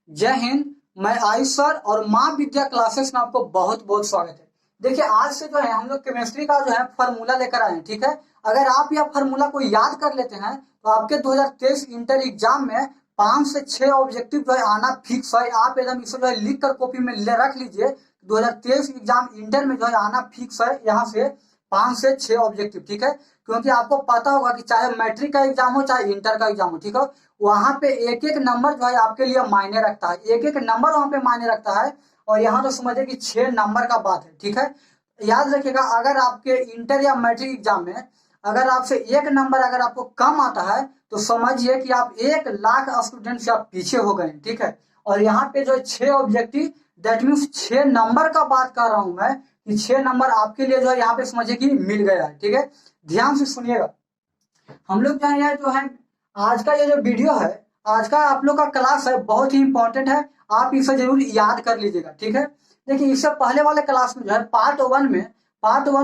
जय हिंद। मैं आयुष सर और माँ विद्या क्लासेस में आपको बहुत बहुत स्वागत है। देखिए आज से जो है हम लोग केमिस्ट्री का जो है फार्मूला लेकर आए हैं, ठीक है। अगर आप यह फार्मूला को याद कर लेते हैं तो आपके 2023 इंटर एग्जाम में 5 से 6 ऑब्जेक्टिव जो है आना फिक्स है। आप एकदम इसे जो है लिख कर कॉपी में ले रख लीजिए। 2023 एग्जाम इंटर में जो है आना फिक्स है, यहाँ से 5 से 6 ऑब्जेक्टिव, ठीक है। क्योंकि आपको पता होगा कि चाहे मैट्रिक का एग्जाम हो चाहे इंटर का एग्जाम हो, ठीक है, वहां पे एक एक नंबर जो है आपके लिए मायने रखता है, एक एक नंबर वहां पे मायने रखता है। और यहाँ तो समझिए कि 6 नंबर का बात है, ठीक है। याद रखिएगा, अगर आपके इंटर या मैट्रिक एग्जाम में अगर आपसे एक नंबर अगर आपको कम आता है तो समझिए कि आप 1 लाख स्टूडेंट से आप पीछे हो गए, ठीक है। और यहाँ पे जो 6 ऑब्जेक्टिव, दैट मीन्स 6 नंबर का बात कर रहा हूं मैं, कि 6 नंबर आपके लिए जो है यहाँ पे समझिए कि मिल गया है, ठीक है। ध्यान से सुनिएगा। हम लोग जो है आज का ये जो वीडियो है, आज का आप लोग का क्लास है, बहुत ही इंपॉर्टेंट है। आप इसे जरूर याद कर लीजिएगा, ठीक है। देखिए इससे पहले वाले क्लास में जो है पार्ट 1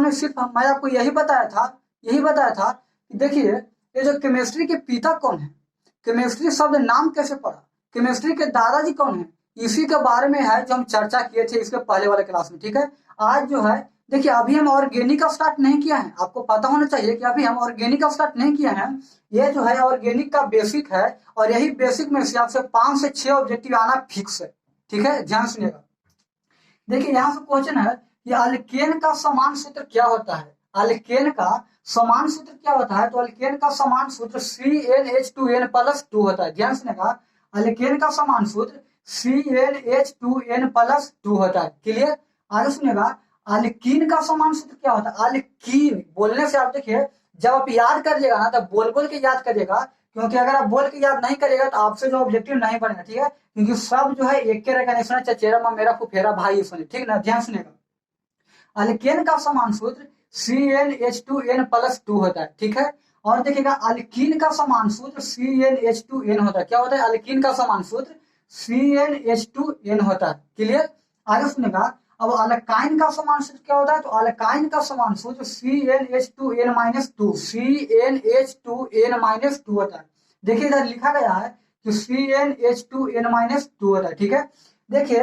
में सिर्फ मैं आपको यही बताया था कि देखिए ये जो केमिस्ट्री के पिता कौन है, केमिस्ट्री शब्द नाम कैसे पड़ा, केमिस्ट्री के दादाजी कौन है, इसी के बारे में है जो हम चर्चा किए थे इसके पहले वाले क्लास में, ठीक है। आज जो है देखिए अभी हम ऑर्गेनिक का स्टार्ट नहीं किया है, आपको पता होना चाहिए कि अभी हम ऑर्गेनिक का स्टार्ट नहीं किया है। ये जो है ऑर्गेनिक का बेसिक है और यही बेसिक में से आपसे 5 से 6 ऑब्जेक्टिव आना फिक्स है, ठीक है। ध्यान सुनिएगा। देखिए यहाँ से क्वेश्चन है कि अल्केन का समान सूत्र क्या होता है। अल्केन का समान सूत्र क्या होता है, तो अल्केन का समान सूत्र CnH2n+2 होता है। ध्यान सुनिएगा, अल्केन का समान सूत्र CnH2n+2 होता है। क्लियर। आगे सुनिएगा, अल्कीन का समान सूत्र क्या होता है। अल्कीन बोलने से आप देखिए, जब आप याद करिएगा ना तब बोल बोल के याद करिएगा, क्योंकि अगर आप बोल के याद नहीं करिएगा तो आपसे जो ऑब्जेक्टिव नहीं बनेगा, ठीक है। क्योंकि सब जो है एक के रेकनेक्शन, चचेरा ममेरा फुफेरा भाई सुने, ठीक ना। ध्यान सुनेगा, अल्केन का समान सूत्र CnH2n+2 होता है, ठीक है। और देखिएगा अल्कीन का समान सूत्र CnH2n होता है। क्या होता है, अल्कीन का समान सूत्र CnH2n होता है। क्लियर। आगे सुनेगा, अब अल्काइन का समान सूत्र क्या होता है, तो अल्काइन का समान सूत्र CnH2n-2 होता है। देखिए इधर लिखा गया है कि CnH2n-2 होता है, ठीक है। देखिए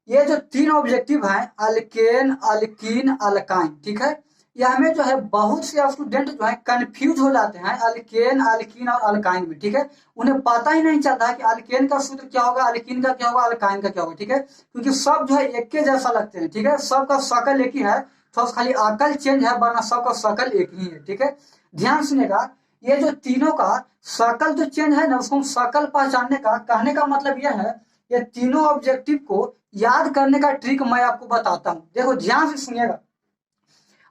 ये जो 3 ऑब्जेक्टिव हैं, अल्केन, अल्कीन, अल्काइन, ठीक है, ये हमें जो है बहुत से स्टूडेंट जो है कंफ्यूज हो जाते हैं अल्केन, अल्कीन और अल्काइन में, ठीक है। उन्हें पता ही नहीं चलता है कि अल्केन का सूत्र क्या होगा, अल्कीन का क्या होगा, अल्काइन का क्या होगा, ठीक है। क्योंकि सब जो है एक के जैसा लगते हैं, ठीक है, सबका शकल एक ही है, तो खाली अकल चेंज है, वरना सबका शकल एक ही है, ठीक है। ध्यान सुनिएगा, ये जो तीनों का शकल जो चेंज है ना, उसको शकल पहचानने का कहने का मतलब यह है, ये तीनों ऑब्जेक्टिव को याद करने का ट्रिक मैं आपको बताता हूं। देखो ध्यान से सुनिएगा,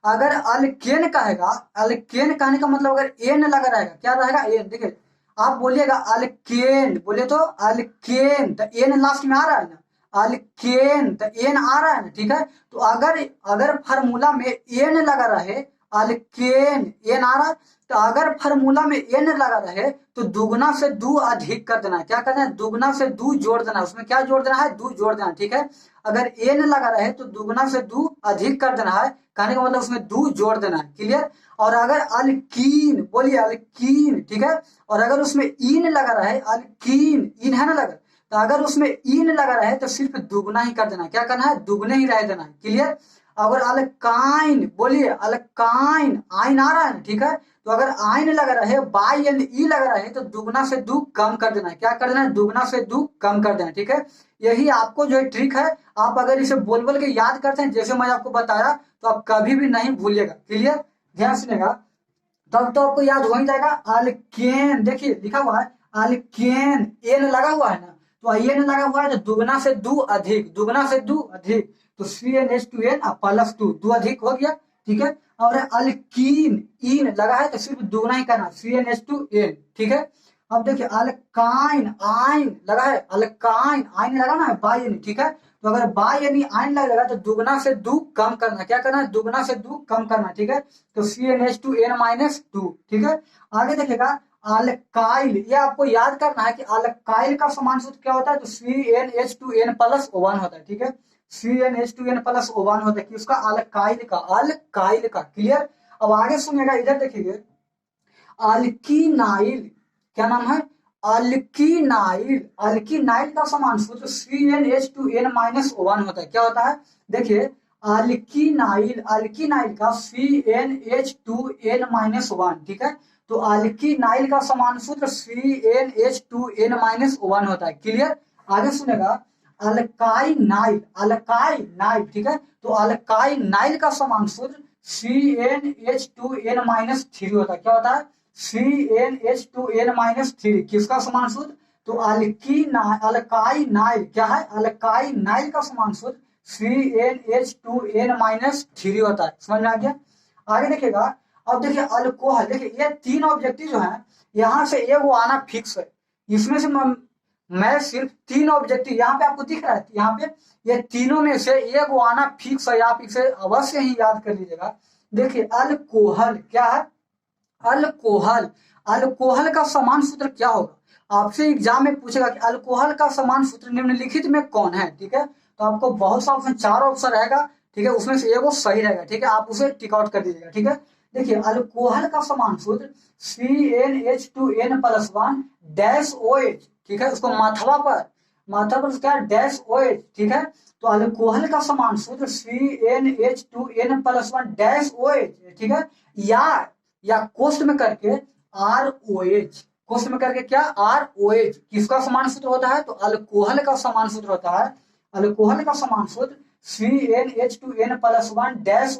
अगर अल्केन कहेगा, अल्केन कहने का मतलब अगर एन लगा रहेगा, क्या रहेगा, एन। देखिए आप बोलिएगा अल्केन, बोले तो अल्केन, तो एन लास्ट में आ रहा है ना, अल्केन तो एन आ रहा है ना, ठीक है। तो अगर अगर फार्मूला में एन लगा रहे, अल्केन एन आ रहा है, तो अगर फार्मूला में एन लगा रहे तो दुगना से दो अधिक कर देना है। क्या करना है, दुगना से दो जोड़ देना है, उसमें क्या जोड़ देना है, दो जोड़ देना है, ठीक है। अगर एन लगा रहे तो दुगना से दो अधिक कर देना है, कहने का मतलब उसमें दो जोड़ देना है। क्लियर। और अगर अल्कीन, बोलिए अल्कीन, ठीक है, और अगर उसमें इन लगा रहे, अल्कीन इन है ना लगा, तो अगर उसमें इन लगा रहे तो सिर्फ दुगना ही कर देना है। क्या करना है, दुगने ही रह देना है। क्लियर। अगर अल्काइन, बोलिए अल्काइन, आइन आ रहा है ना, ठीक है, तो अगर आइन लगा रहे, बाई एन ई लगा रहे तो दुगना से दो कम कर देना है। क्या कर देना है, दुगना से दो कम कर देना है, ठीक है। यही आपको जो है ट्रिक है, आप अगर इसे बोल बोल के याद करते हैं जैसे मैं आपको बताया, तो आप कभी भी नहीं भूलिएगा। क्लियर। ध्यान सुनेगा, तब तो आपको याद हो ही जाएगा। अल्केन, देखिए लिखा हुआ है अल्केन, एन लगा हुआ है ना, तो एन लगा हुआ है तो दुगना से दो अधिक, दुगना से दो अधिक, तो CnH2n+2, दो अधिक हो गया, ठीक है। और अल्कीन इन लगा है तो सिर्फ दुगना ही करना, CnH2n, ठीक है। अब देखिए अल्काइन आइन लगा है, अल्काइन आइन लगा ना बाई एन, ठीक है। तो अगर बाई एन आइन लगेगा तो दुगना से दो कम करना, क्या करना है, दुगना से दो कम करना, ठीक है। तो CnH2n-2, ठीक है। आगे देखिएगा अल्काइल, ये आपको याद करना है कि अल्काइल का समान सूत्र क्या होता है, तो CnH2n+1 होता है, ठीक है। CnH2n+1 होता है, किसका, अल्काइल का, अल्काइल का। क्लियर। अब आगे सुनिएगा, इधर देखिए अल्कीनाइल, क्या नाम है, अल्कीनाइल, अल्कीनाइल का समान सूत्र CnH2n-1 होता है। क्या होता है? देखिए अल्कीनाइल, अल्कीनाइल का CnH2n-1, ठीक है। तो अल्कीनाइल का समान सूत्र CnH2n-1 होता है। क्लियर? आगे सुनेगा, अल्काइनाइल, अल्काइनाइल, ठीक है। तो अल्काइनाइल का समान सूत्र CnH2n-3 होता है। क्या होता है? CnH2n-3 किसका समान सूत्र? तो अल्काइनाइल, क्या है? अल्काइनाइल का समान सूत्र CnH2n-3 होता है। समझ में आ गया? आगे देखिएगा, अब देखिए अल्कोहल, देखिए ये तीन ऑब्जेक्टिव जो है यहाँ से एक वो आना फिक्स है। इसमें से मैं सिर्फ तीन ऑब्जेक्टिव यहाँ पे आपको दिख रहा है, यहाँ पे ये तीनों में से एक वो आना फिक्स है। आप इसे अवश्य ही याद कर लीजिएगा। देखिए अल्कोहल क्या है? अल्कोहल, अल्कोहल का समान सूत्र क्या होगा? आपसे एग्जाम में पूछेगा कि अल्कोहल का समान सूत्र निम्नलिखित में कौन है, ठीक है। तो आपको बहुत सा ऑप्शन, 4 ऑप्शन रहेगा, ठीक है, उसमें से एगो सही रहेगा, ठीक है। आप उसे टिक आउट कर दीजिएगा, ठीक है। देखिए अल्कोहल का समान सूत्र CnH2n+1 डैश OH, ठीक है। उसको माथा पर क्या डैश OH, ठीक है। तो अल्कोहल का समान सूत्र CnH2n+1 डैश OH, ठीक है। या कोष्ट में करके ROH, कोष्ट में करके क्या ROH, किसका समान सूत्र होता है? तो अल्कोहल का समान सूत्र होता है। अल्कोहल का समान सूत्र CnH2n+1 डैश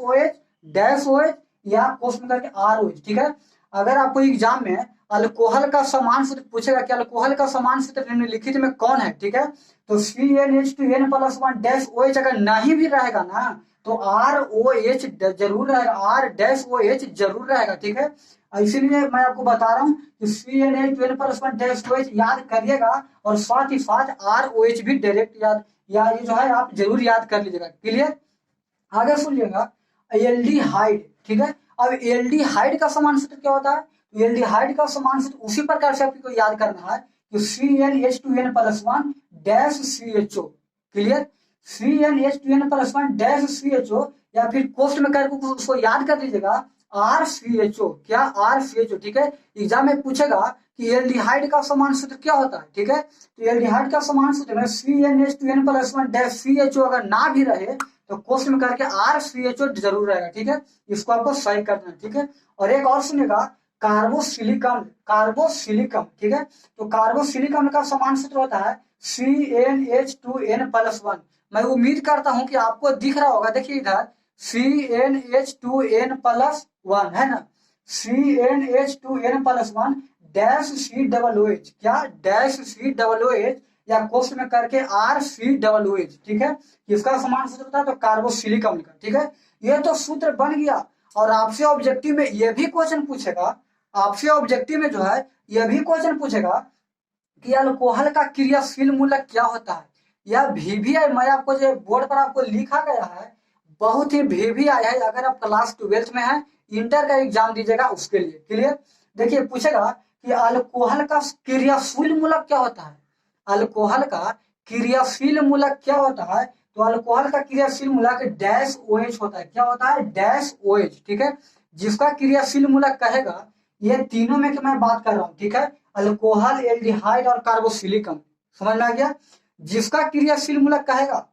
OH या कोष्ट में करके ROH, ठीक है। अगर आपको एग्जाम में अल्कोहल का समान सूत्र पूछेगा कि अल्कोहल का समान सूत्र निम्नलिखित में कौन है, ठीक है, तो CnH2n+1 डैश OH अगर नहीं भी रहेगा ना तो ROH जरूर रहेगा, R-OH जरूर रहेगा, ठीक है। इसीलिए मैं आपको बता रहा हूँ कि CnH2n+1 डैश OH याद करिएगा और साथ ही साथ ROH भी डायरेक्ट याद, या ये जो है आप जरूर याद कर लीजिएगा। क्लियर? आगे सुनिएगा, एल्डिहाइड, ठीक है। अब एल्डिहाइड का समान सूत्र क्या होता है? तो एल्डिहाइड का समान सूत्र उसी प्रकार से आपको याद करना है कि CnH2n+1 dash CHO। Clear? CnH2n+1 dash CHO, या फिर कोष्ट में करके उसको याद कर लीजिएगा RCHO, क्या RCHO, ठीक है। एग्जाम में पूछेगा कि एल्डिहाइड का समान सूत्र क्या होता है, ठीक है। तो एल्डिहाइड का समान सूत्र में CnH2n+1 डैश CHO अगर ना भी रहे तो कोष्ट में करके RCHO जरूर रहेगा, ठीक है। इसको आपको सही करना है, ठीक है। और एक और सुनेगा, कार्बोसिलिकम, कार्बोसिलिकम, ठीक है। तो कार्बोसिलिकम का समान सूत्र होता है CnH2n+1। मैं उम्मीद करता हूं कि आपको दिख रहा होगा, देखिए इधर CnH2n+1 है ना, CnH2n+1 डैश COOH, क्या डैश COOH या कोष्ट में करके RCOOH, ठीक है। इसका समान सूत्र होता है तो कार्बोसिलिकम का, ठीक है। ये तो सूत्र बन गया। और आपसे ऑब्जेक्टिव में ये भी क्वेश्चन पूछेगा, आपसे ऑब्जेक्टिव में जो है ये भी क्वेश्चन पूछेगा कि अल्कोहल का क्रियाशील मूलक क्या होता है। यह VVI मैं आपको जो बोर्ड पर आपको लिखा गया है, बहुत ही VVI है। अगर आप क्लास 12th में है, इंटर का एग्जाम दीजिएगा उसके लिए। क्लियर? देखिए पूछेगा कि अल्कोहल का क्रियाशील मूलक क्या होता है। अल्कोहल का क्रियाशील मूलक क्या होता है? तो अल्कोहल का क्रियाशील मूलक डैश OH होता है। क्या होता है? डैश OH, ठीक है। जिसका क्रियाशील मूलक कहेगा, ये तीनों में मैं बात कर रहा हूँ, ठीक है, अल्कोहल, एल्डिहाइड और कार्बोसिलिकम। समझ में आ गया? जिसका क्रियाशील मूलक कहेगा,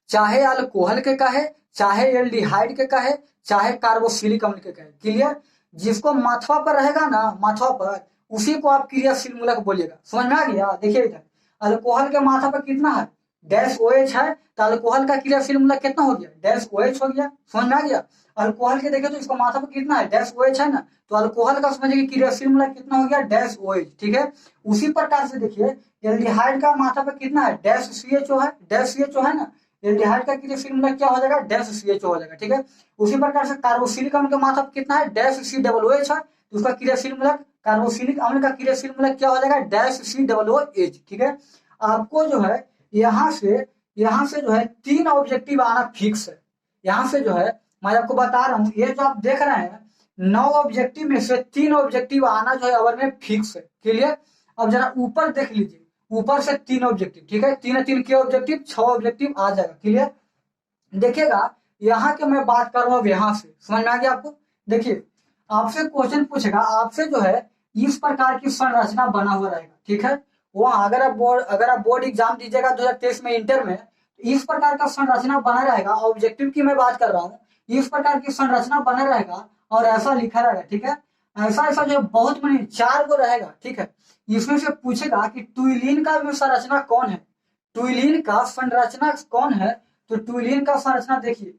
चाहे अल्कोहल के कहे, चाहे एल्डिहाइड के कहे, चाहे कार्बोसिलिक अम्ल के कहे। क्लियर? जिसको माथवा पर रहेगा ना, माथवा पर, उसी को आप क्रियाशील मूलक बोलिएगा। समझ में आ गया? देखिए इधर अल्कोहल के माथा पर कितना है? डैश OH है, तो अल्कोहल का क्रियाशील मूलक कितना हो गया? डैश OH हो गया। समझ में आ गया? अल्कोहल के देखे तो इसको माथा पर कितना है? डैश OH है ना, तो अल्कोहल का समझिए क्रियाशील मूलक कितना हो गया? डैश OH, ठीक है। उसी प्रकार से देखिए एल्डिहाइड का माथा पर कितना है? डैश CHO है, डैश CHO है ना, एल्डिहाइड का क्रियाशील मूलक क्या हो जाएगा? डैश CHO हो जाएगा, ठीक है। उसी प्रकार से कार्बोसिलिक अम्ल का मात्रा कितना है? डैश COOH है, तो उसका क्रियाशील मूलक, कार्बोसिलिक अम्ल का क्रियाशील मूलक क्या हो जाएगा? डैश COOH, ठीक है। आपको जो है यहाँ से जो है 3 ऑब्जेक्टिव आना फिक्स है। यहाँ से जो है मैं आपको बता रहा हूँ, ये जो आप देख रहे हैं 9 ऑब्जेक्टिव में से 3 ऑब्जेक्टिव आना जो है अवर में फिक्स है। क्लियर? अब जरा ऊपर देख लीजिए, ऊपर से 3 ऑब्जेक्टिव, ठीक है, 3 के ऑब्जेक्टिव, 6 ऑब्जेक्टिव आ जाएगा। क्लियर? देखिएगा यहाँ के मैं बात कर रहा हूँ, यहाँ से समझ में आ गया आपको? देखिए आपसे क्वेश्चन पूछेगा, आपसे जो है इस प्रकार की संरचना बना हुआ रहेगा, ठीक है। वहाँ अगर आप बोर्ड एग्जाम दीजिएगा 2023 में इंटर में, तो इस प्रकार का संरचना बना रहेगा। ऑब्जेक्टिव की मैं बात कर रहा हूँ, इस प्रकार की संरचना बना रहेगा और ऐसा लिखा रहेगा, ठीक है। ऐसा ऐसा जो बहुत बड़ी 4 गो रहेगा, ठीक है। इसमें से पूछेगा कि ट्विलिन का भी संरचना कौन है, ट्विलिन का संरचना कौन है। तो ट्विलिन का संरचना देखिए,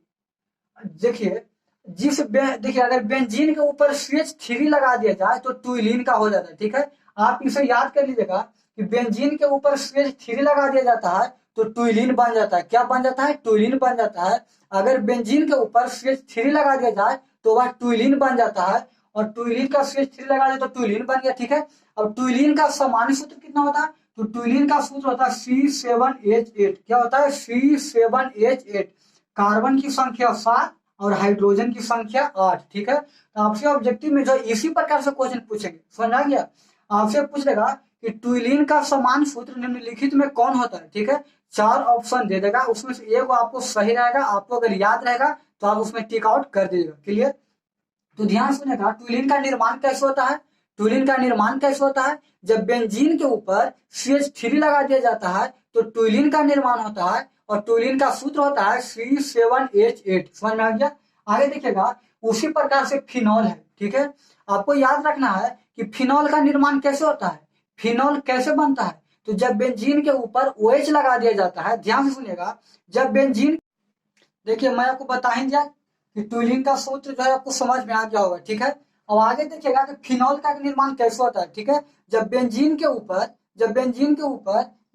देखिए देखिए अगर बेंजीन के ऊपर CH3 लगा दिया जाए तो ट्विलिन का हो जाता है, ठीक है। आप इसे याद कर लीजिएगा कि बेंजीन के ऊपर CH3 लगा दिया जाता है तो ट्विलिन बन जाता है। क्या बन जाता है? ट्विलिन बन जाता है। अगर बेंजीन के ऊपर CH3 लगा दिया जाए तो वह ट्विलिन बन जाता है, और ट्विलिन का CH3 लगा दिया तो ट्विलिन बन गया, ठीक है। अब ट्विलिन का सामान्य सूत्र कितना होता है? तो ट्विलिन का सूत्र होता है C7H8। क्या होता है? C7H8। कार्बन की संख्या 7 और हाइड्रोजन की संख्या 8, ठीक है। तो आपसे ऑब्जेक्टिव में जो इसी प्रकार से क्वेश्चन पूछेंगे, समझ आ गया। आपसे पूछ लेगा कि ट्विलिन का समान सूत्र निम्नलिखित में कौन होता है, ठीक है। 4 ऑप्शन दे देगा, उसमें से एक आपको सही रहेगा, आपको अगर याद रहेगा तो आप उसमें टिक आउट कर दीजिएगा। क्लियर? तो ध्यान सुनेगा, ट्विलिन का निर्माण कैसे होता है। ट्विलिन का निर्माण कैसे होता है? जब बेंजीन के ऊपर CH3 लगा दिया जाता है तो ट्विलिन का निर्माण होता है, और ट्विलिन का सूत्र होता है C7H8। समझ में आ गया? आगे देखिएगा, उसी प्रकार से फिनॉल है, ठीक है। आपको याद रखना है कि फिनॉल का निर्माण कैसे होता है, फिनॉल कैसे बनता है। तो जब बेंजीन के ऊपर OH लगा दिया जाता है, ध्यान से सुनिएगा, जब बेंजीन, देखिए मैं आपको बता ही दिया कि ट्विलिन का सूत्र जो है आपको समझ में आ गया होगा, ठीक है। अब आगे देखिएगा कि फिनॉल का निर्माण कैसे होता है, ठीक है। जब बेंजीन के ऊपर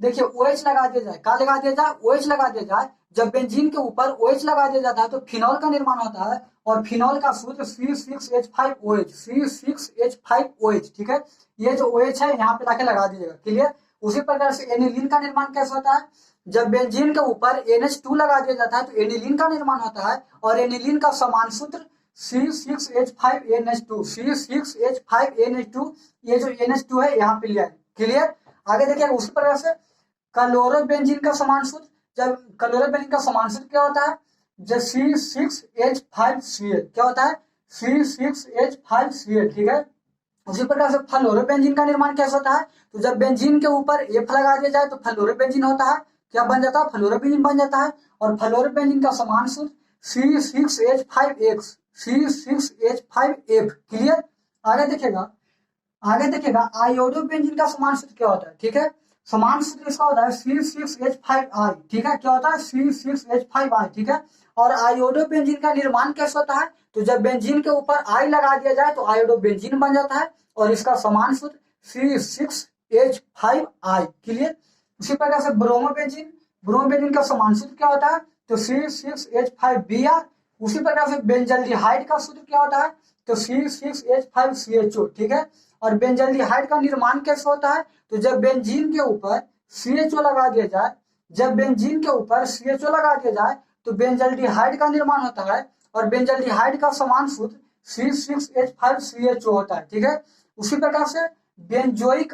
देखिए OH लगा दिया जाए, क्या लगा दिया जाए? OH लगा दिया जाए। जब बेंजीन के ऊपर OH लगा दिया जाता है तो फिनॉल का निर्माण होता है, और फिनॉल का सूत्र C6H5OH, C6H5OH, ठीक है। ये जो OH है यहाँ पे लाके लगा दीजिएगा। क्लियर? उसी प्रकार से एनिलीन का निर्माण कैसे होता है? जब बेंजीन के ऊपर NH2 लगा दिया जाता है तो एनिलीन का निर्माण होता है, और एनिलीन का समान सूत्र C6H5NH2, C6H5NH2। ये जो NH2 है यहाँ पे लिया है। क्लियर? आगे देखिए उसी प्रकार से क्लोरोबेंजीन का समान सूत्र, जब क्लोरोबेंजीन का समान सूत्र क्या होता है? जब C6H5Cl, क्या होता है? C6H5Cl, ठीक है। उसी प्रकार से फ्लोरोबेंजीन का निर्माण कैसे होता है? तो जब बेंजीन के ऊपर F लगा दिया जाए तो फ्लोरोबेंजीन होता है। क्या बन जाता है? फ्लोरोबेंजीन बन जाता है। और फ्लोरोबेंजीन का समान सूत्र C6H5X, C6H5F। क्लियर? आगे देखिएगा, आयोडोबेंजीन का समान सूत्र क्या होता है, ठीक है। समान सूत्र इसका होता है C6H5I, ठीक है। क्या होता है? C6H5I, ठीक है। और आयोडोबेंजीन का निर्माण कैसे होता है? तो जब बेंजीन के ऊपर I लगा दिया जाए तो आयोडोबेंजीन बन जाता है, और इसका समान सूत्र C6H5I। क्लियर? उसी प्रकार से ब्रोमोबेंजीन का समान सूत्र क्या होता है? तो C6H5Br। उसी प्रकार से बेंजल्डिहाइड का सूत्र क्या होता है? तो C6H5CHO, ठीक है। और बेंजल्डिहाइड का निर्माण कैसे होता है? तो जब बेंजीन के ऊपर CHO लगा दिया जाए, तो बेंजल्डिहाइड का निर्माण होता है, और बेंजल्डिहाइड का समान सूत्र C6H5CHO होता है, ठीक है। उसी प्रकार से बेंजोइक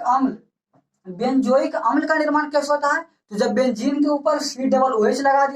अम्ल का निर्माण कैसे होता है? तो जब बेंजीन के ऊपर COOH लगा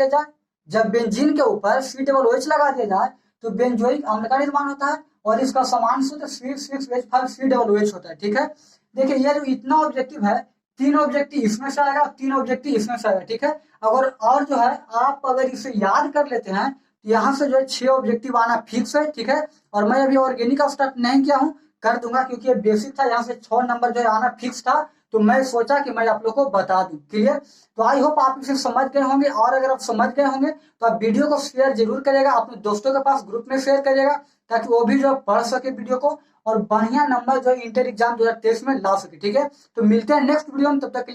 दिया जाए, तो बेंजोइक अम्ल का निर्माण होता है, और इसका समान सूत्र C6H5COOH होता है, ठीक है। देखिए ये जो इतना ऑब्जेक्टिव है, 3 ऑब्जेक्टिव इसमें से आएगा, 3 ऑब्जेक्टिव इसमें से आएगा, ठीक है। अगर और जो है आप अगर इसे याद कर लेते हैं तो यहाँ से जो है 6 ऑब्जेक्टिव आना फिक्स है, ठीक है। और मैं अभी ऑर्गेनिक का स्टार्ट नहीं किया हूँ, कर दूंगा, क्योंकि ये बेसिक था, यहाँ से 6 नंबर जो है आना फिक्स था, तो मैं सोचा कि मैं आप लोग को बता दूं। क्लियर? तो आई होप आप इसे समझ गए होंगे, और अगर आप समझ गए होंगे तो आप वीडियो को शेयर जरूर करिएगा, अपने दोस्तों के पास ग्रुप में शेयर करिएगा, ताकि वो भी जो पढ़ सके वीडियो को, और बढ़िया नंबर जो इंटर एग्जाम 2023 में ला सके, ठीक है। तो मिलते हैं नेक्स्ट वीडियो में, तब तक